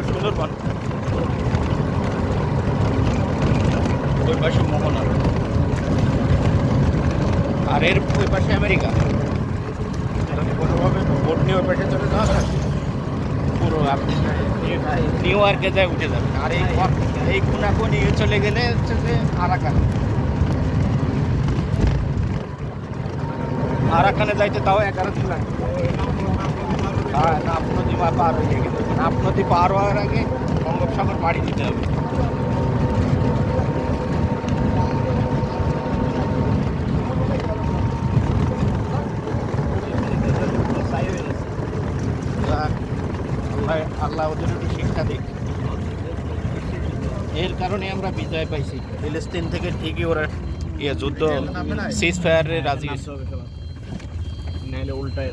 সুন্দরবন, ওই পাশে মোহনা, আর এর ওই পাশে আমেরিকা। যদি কোনোভাবে বোট নিয়ে ওই পাশে চলে যাওয়া যায়, পুরো আপনি নিউ ইয়র্কে যায় উঠে যাবেন। আর এই কোনাকুনি চলে গেলে হচ্ছে যে আরাকানে যাইতে তাও 11 দিন লাগে। হ্যাঁ, নাপ নদী পার হয়ে গেলে, নাপ নদী পার হওয়ার আগে বঙ্গোপসাগর পাড়ি দিতে হবে। আল্লাহ ওদের একটু শিক্ষা দিক। এর কারণে আমরা বিজয় পাইছি। ফিলিস্তিন থেকে ঠিকই ওরা যুদ্ধ সিজ ফায়ারে রাজি, নাহলে উল্টায়